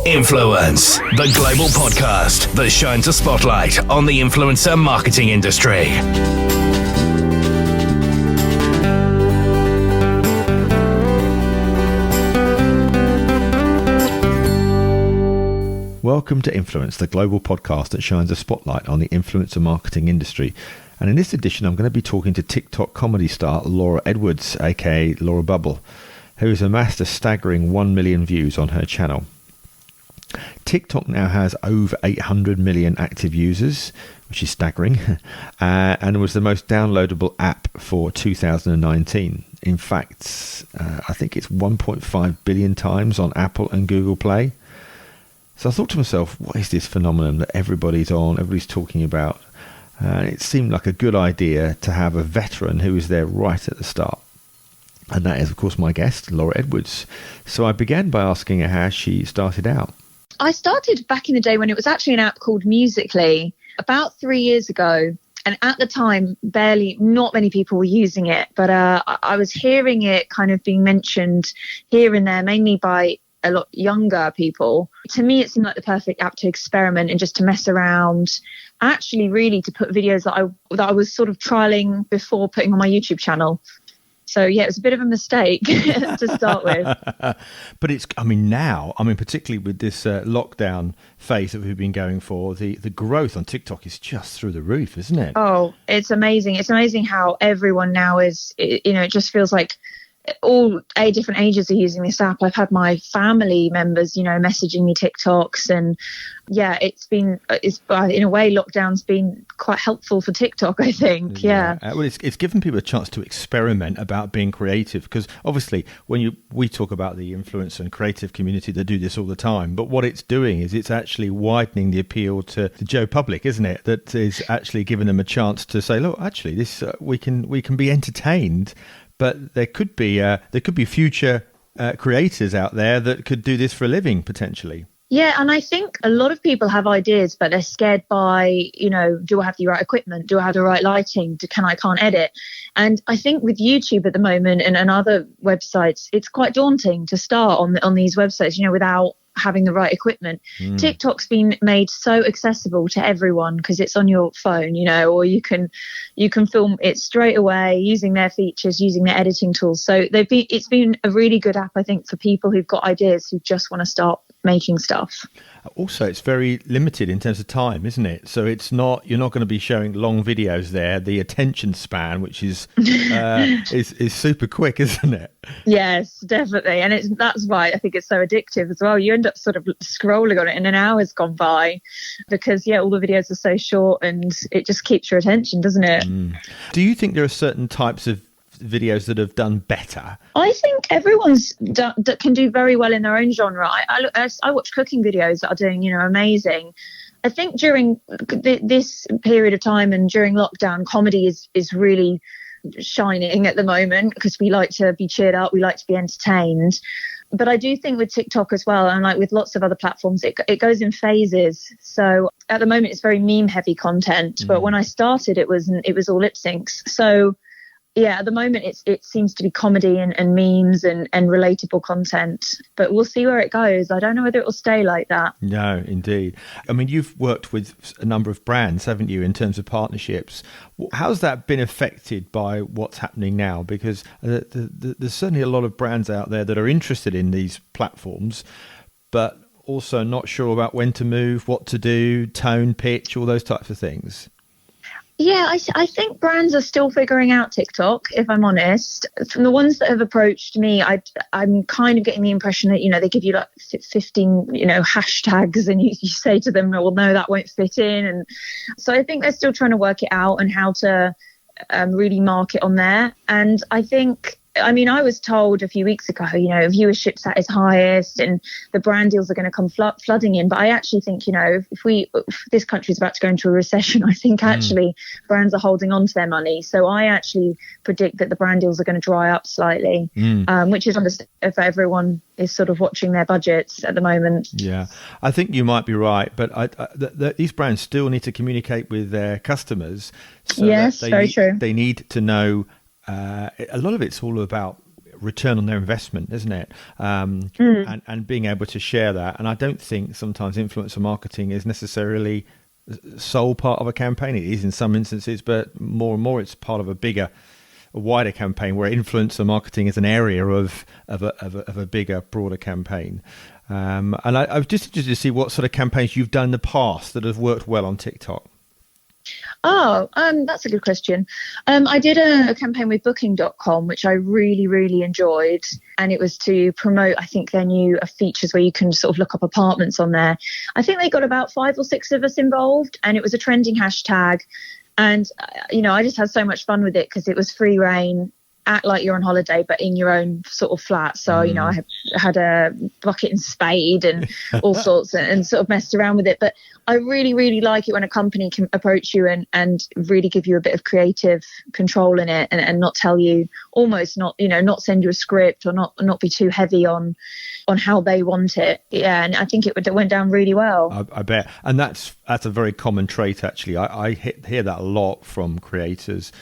Influence, the global podcast that shines a spotlight on the influencer marketing industry. Welcome to Influence, the global podcast that shines a spotlight on the influencer marketing industry. And in this edition, I'm going to be talking to TikTok comedy star Laura Edwards, aka Laura Bubble, who has amassed a staggering 1 million views on her channel. TikTok now has over 800 million active users, which is staggering, and was the most downloadable app for 2019. In fact, I think it's 1.5 billion times on Apple and Google Play. So I thought to myself, what is this phenomenon that everybody's talking about? And it seemed like a good idea to have a veteran who was there right at the start. And that is, of course, my guest, Laura Edwards. So I began by asking her how she started out. I started back in the day when it was actually an app called Musical.ly, about 3 years ago. And at the time, not many people were using it. But I was hearing it kind of being mentioned here and there, mainly by a lot younger people. To me, it seemed like the perfect app to experiment and just to mess around. Actually, really to put videos that I was sort of trialing before putting on my YouTube channel. So yeah, it was a bit of a mistake to start with. But particularly with this lockdown phase that we've been going for, the growth on TikTok is just through the roof, isn't it? Oh, it's amazing. It's amazing how everyone now is, it just feels like all different ages are using this app. I've had my family members, messaging me TikToks, and yeah, it's in a way, lockdown's been quite helpful for TikTok, I think. Yeah. Well, it's given people a chance to experiment about being creative, because obviously we talk about the influencer and creative community that do this all the time, but what it's doing is it's actually widening the appeal to the Joe public, isn't it? That is actually giving them a chance to say, look, actually, this we can be entertained. But there could be future creators out there that could do this for a living, potentially. Yeah, and I think a lot of people have ideas, but they're scared by, do I have the right equipment? Do I have the right lighting? Can't edit? And I think with YouTube at the moment and other websites, it's quite daunting to start on these websites, without having the right equipment. TikTok's been made so accessible to everyone because it's on your phone, or you can film it straight away using their features, using their editing tools. So it's been a really good app, I think, for people who've got ideas, who just want to start making stuff. Also, it's very limited in terms of time, isn't it? So you're not going to be showing long videos there. The attention span, which is is super quick, isn't it? Yes, definitely. And that's why I think it's so addictive as well. You end up sort of scrolling on it and an hour's gone by because, all the videos are so short and it just keeps your attention, doesn't it? Do you think there are certain types of videos that have done better? I think everyone's can do very well in their own genre. I watch cooking videos that are doing, amazing. I think during this period of time and during lockdown, comedy is really shining at the moment because we like to be cheered up, we like to be entertained. But I do think with TikTok as well, and like with lots of other platforms, it goes in phases. So at the moment, it's very meme heavy content. But when I started, it was all lip syncs. So yeah, at the moment, it seems to be comedy and memes and relatable content. But we'll see where it goes. I don't know whether it will stay like that. No, indeed. I mean, you've worked with a number of brands, haven't you, in terms of partnerships? How's that been affected by what's happening now? Because there's certainly a lot of brands out there that are interested in these platforms, but also not sure about when to move, what to do, tone, pitch, all those types of things. Yeah, I think brands are still figuring out TikTok, if I'm honest. From the ones that have approached me, I'm kind of getting the impression that, they give you like 15, hashtags and you say to them, well, no, that won't fit in. And so I think they're still trying to work it out and how to really market on there. And I think, I was told a few weeks ago, viewership's at its highest and the brand deals are going to come flooding in. But I actually think, if this country is about to go into a recession, I think actually brands are holding on to their money. So I actually predict that the brand deals are going to dry up slightly, which is understandable if everyone is sort of watching their budgets at the moment. Yeah, I think you might be right. But these brands still need to communicate with their customers. So yes, very true. They need to know. A lot of it's all about return on their investment, isn't it? And being able to share that. And I don't think sometimes influencer marketing is necessarily sole part of a campaign. It is in some instances, but more and more it's part of a wider campaign where influencer marketing is an area of a bigger, broader campaign. And I was just interested to see what sort of campaigns you've done in the past that have worked well on TikTok. Oh, that's a good question. I did a campaign with Booking.com, which I really, really enjoyed. And it was to promote, I think, their new features where you can sort of look up apartments on there. I think they got about 5 or 6 of us involved, and it was a trending hashtag. And, I just had so much fun with it because it was free reign. Act like you're on holiday, but in your own sort of flat. So, I had a bucket and spade and all sorts and sort of messed around with it. But I really, really like it when a company can approach you and really give you a bit of creative control in it and not tell you, almost not send you a script or not be too heavy on how they want it. Yeah. And I think it went down really well. I bet. And that's a very common trait, actually. I hear that a lot from creators.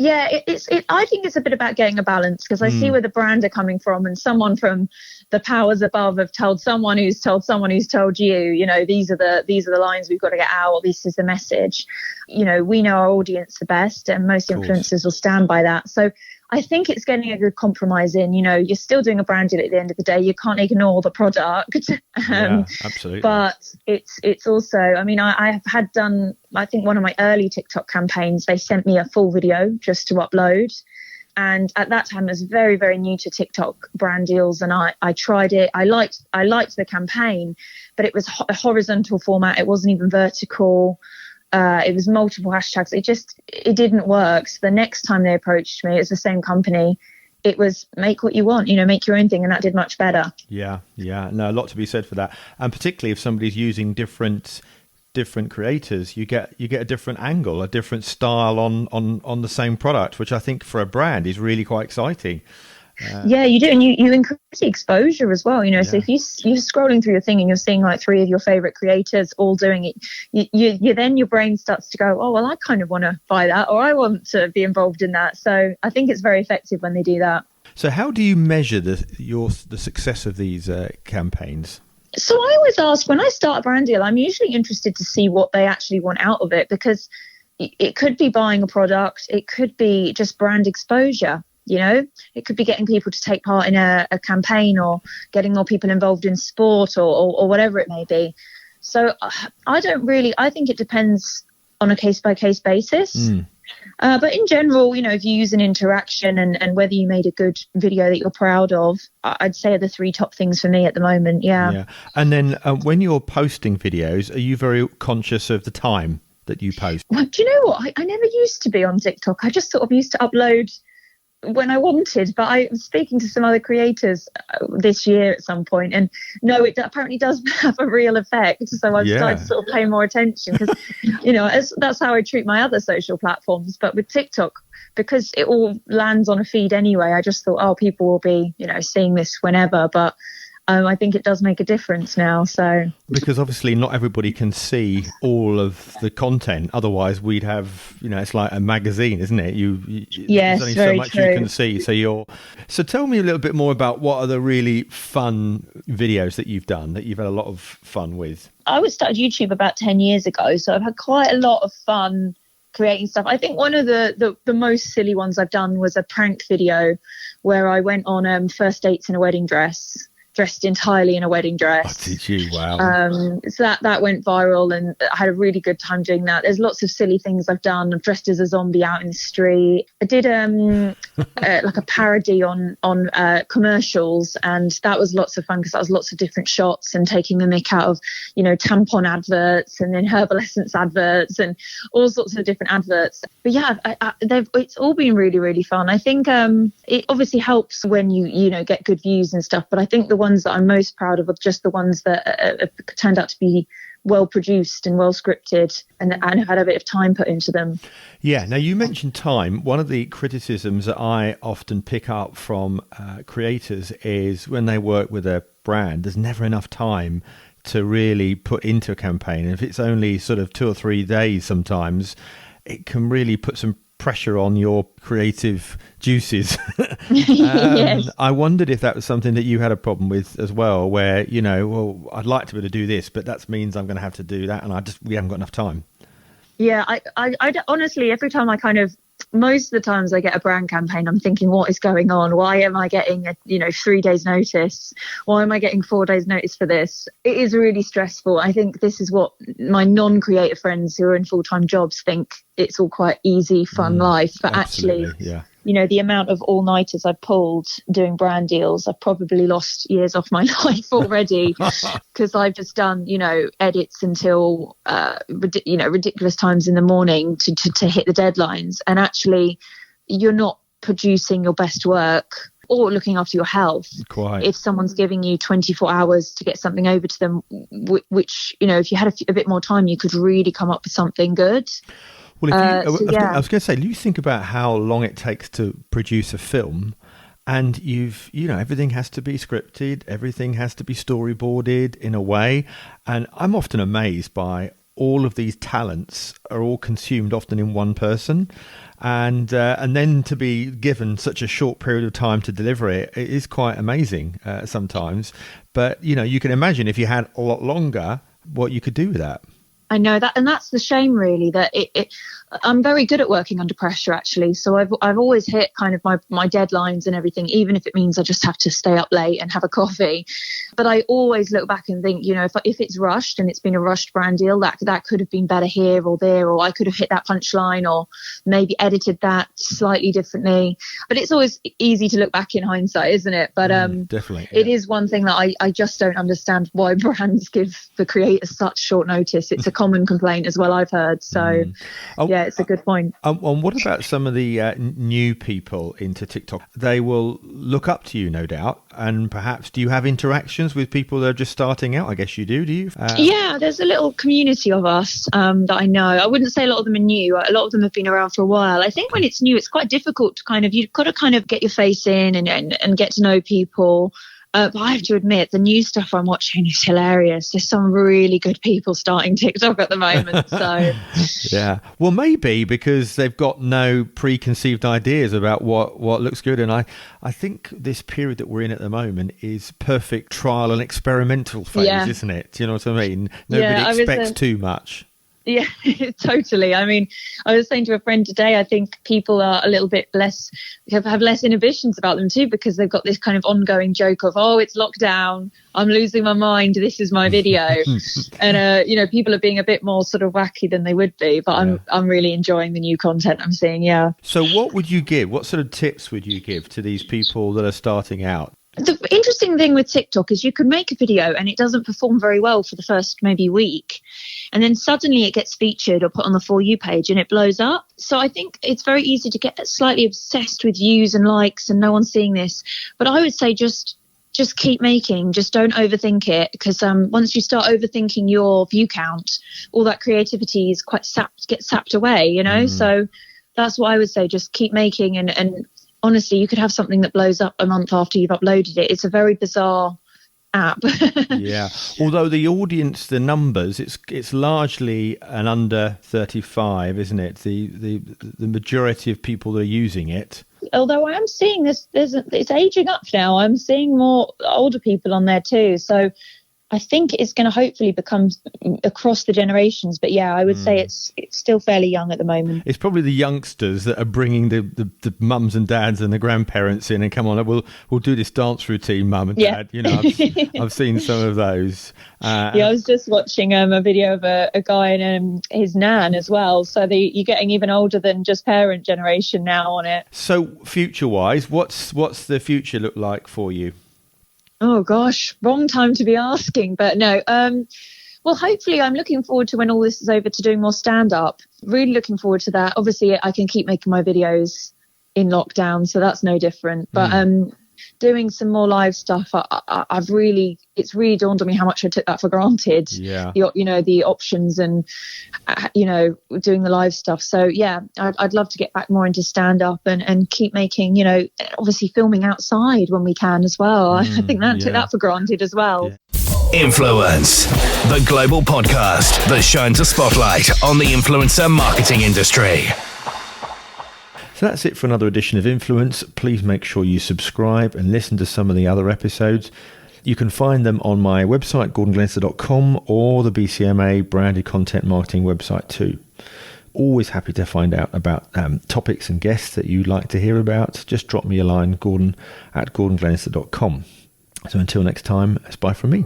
Yeah, I think it's a bit about getting a balance, because I see where the brand are coming from, and someone from the powers above have told someone who's told someone who's told you, these are the lines we've got to get out, or this is the message. We know our audience the best, and most influencers will stand by that. So I think it's getting a good compromise in. You're still doing a brand deal at the end of the day. You can't ignore the product. Yeah, absolutely. But it's also, I have had done, I think one of my early TikTok campaigns, they sent me a full video just to upload. And at that time, I was very, very new to TikTok brand deals, and I tried it. I liked the campaign, but it was a horizontal format. It wasn't even vertical. It was multiple hashtags. It didn't work. So the next time they approached me, it's the same company. It was make what you want, make your own thing. And that did much better. Yeah. No, a lot to be said for that. And particularly if somebody's using different creators, you get a different angle, a different style on the same product, which I think for a brand is really quite exciting. Yeah, you do, and you increase the exposure as well. So if you're scrolling through your thing and you're seeing like 3 of your favorite creators all doing it, you then your brain starts to go, oh well, I kind of want to buy that, or I want to be involved in that. So I think it's very effective when they do that. So how do you measure the success of these campaigns? So I always ask, when I start a brand deal, I'm usually interested to see what they actually want out of it, because it could be buying a product, it could be just brand exposure. It could be getting people to take part in a campaign, or getting more people involved in sport, or whatever it may be. So I think it depends on a case-by-case basis. But in general, if you use an interaction and whether you made a good video that you're proud of, I'd say are the 3 top things for me at the moment. Yeah. And then when you're posting videos, are you very conscious of the time that you post? Well, do you know what? I never used to be on TikTok. I just sort of used to upload when I wanted, but I was speaking to some other creators this year at some point, and no, it apparently does have a real effect. So I've started to sort of pay more attention, because that's how I treat my other social platforms. But with TikTok, because it all lands on a feed anyway, I just thought, people will be seeing this whenever. But I think it does make a difference now. So because obviously not everybody can see all of the content. Otherwise, we'd have it's like a magazine, isn't it? Yes, there's only very so much true. you can see. So tell me a little bit more about what are the really fun videos that you've done that you've had a lot of fun with. I started YouTube about 10 years ago, so I've had quite a lot of fun creating stuff. I think one of the most silly ones I've done was a prank video where I went on first dates in a wedding dress. Dressed entirely in a wedding dress. Oh, did you? Wow. So that went viral, and I had a really good time doing that. There's lots of silly things I've done. I've dressed as a zombie out in the street. I did like a parody on commercials, and that was lots of fun, because that was lots of different shots and taking the mick out of tampon adverts and then Herbal Essence adverts and all sorts of different adverts. But yeah, it's all been really, really fun. I think it obviously helps when you get good views and stuff, but I think the ones that I'm most proud of are just the ones that have turned out to be well produced and well scripted and have had a bit of time put into them. Yeah. Now, you mentioned time. One of the criticisms that I often pick up from creators is when they work with a brand, there's never enough time to really put into a campaign. And if it's only sort of 2 or 3 days, sometimes it can really put some pressure on your creative juices. Yes. I wondered if that was something that you had a problem with as well, where, well, I'd like to be able to do this, but that means I'm going to have to do that, and we haven't got enough time. Yeah, I honestly, every time most of the times I get a brand campaign, I'm thinking, what is going on? Why am I getting 3 days notice? Why am I getting 4 days notice for this? It is really stressful. I think this is what my non-creative friends who are in full-time jobs think. It's all quite easy, fun life. But absolutely, actually, yeah. The amount of all-nighters I've pulled doing brand deals, I've probably lost years off my life already, because I've just done, edits until, ridiculous times in the morning to hit the deadlines. And actually, you're not producing your best work or looking after your health. Quite. If someone's giving you 24 hours to get something over to them, which, if you had a bit more time, you could really come up with something good. Well, I was going to say, you think about how long it takes to produce a film, and everything has to be scripted, everything has to be storyboarded in a way. And I'm often amazed by all of these talents are all consumed often in one person. And then to be given such a short period of time to deliver it is quite amazing sometimes. But, you can imagine if you had a lot longer, what you could do with that. I know that, and that's the shame, really, that I'm very good at working under pressure, actually. So I've always hit kind of my deadlines and everything, even if it means I just have to stay up late and have a coffee. But I always look back and think, if it's rushed and it's been a rushed brand deal, that could have been better here or there, or I could have hit that punchline or maybe edited that slightly differently. But it's always easy to look back in hindsight, isn't it? But definitely, It is one thing that I just don't understand, why brands give the creators such short notice. It's a common complaint as well, I've heard. So yeah, it's a good point. And what about some of the new people into TikTok? They will look up to you, no doubt, and perhaps do you have interactions with people that are just starting out? I guess you do you? Yeah, there's a little community of us that I know. I wouldn't say a lot of them are new. A lot of them have been around for a while. I think when it's new, it's quite difficult to you've got to get your face in and get to know people. But I have to admit, the new stuff I'm watching is hilarious. There's some really good people starting TikTok at the moment. So yeah, well, maybe because they've got no preconceived ideas about what looks good. And I think this period that we're in at the moment is perfect trial and experimental phase, isn't it? Do you know what I mean? Nobody expects too much. Yeah, totally. I mean, I was saying to a friend today, I think people are a little bit less, have less inhibitions about them too, because they've got this kind of ongoing joke of, oh, it's lockdown, I'm losing my mind, this is my video. And, people are being a bit more sort of wacky than they would be. But I'm really enjoying the new content I'm seeing, yeah. So what would you give? What sort of tips would you give to these people that are starting out? The interesting thing with TikTok is you can make a video and it doesn't perform very well for the first maybe week. And then suddenly it gets featured or put on the For You page and it blows up. So I think it's very easy to get slightly obsessed with views and likes and no one's seeing this. But I would say just keep making, just don't overthink it, because once you start overthinking your view count, all that creativity is gets sapped away, So that's what I would say, just keep making and honestly, you could have something that blows up a month after you've uploaded it. It's a very bizarre app. Yeah. Although the audience, the numbers, it's largely an under 35, isn't it? The majority of people that are using it. Although I am seeing this, it's aging up now. I'm seeing more older people on there too. So I think it's going to hopefully become across the generations. But yeah, I would say it's still fairly young at the moment. It's probably the youngsters that are bringing the mums and dads and the grandparents in and come on, we'll do this dance routine, mum and dad. I've seen some of those. I was just watching a video of a guy and his nan as well. So you're getting even older than just parent generation now on it. So future-wise, what's the future look like for you? Oh, gosh, wrong time to be asking. But no, well, hopefully I'm looking forward to when all this is over to doing more stand-up. Really looking forward to that. Obviously, I can keep making my videos in lockdown, so that's no different. But doing some more live stuff, it's really dawned on me how much I took that for granted. Yeah. The options and, doing the live stuff. So, yeah, I'd love to get back more into stand-up and keep making, obviously filming outside when we can as well. I think that took that for granted as well. Yeah. Influence, the global podcast that shines a spotlight on the influencer marketing industry. So that's it for another edition of Influence. Please make sure you subscribe and listen to some of the other episodes. You can find them on my website, gordonglenister.com, or the BCMA branded content marketing website too. Always happy to find out about topics and guests that you'd like to hear about. Just drop me a line, gordon@gordonglenister.com. So until next time, it's bye from me.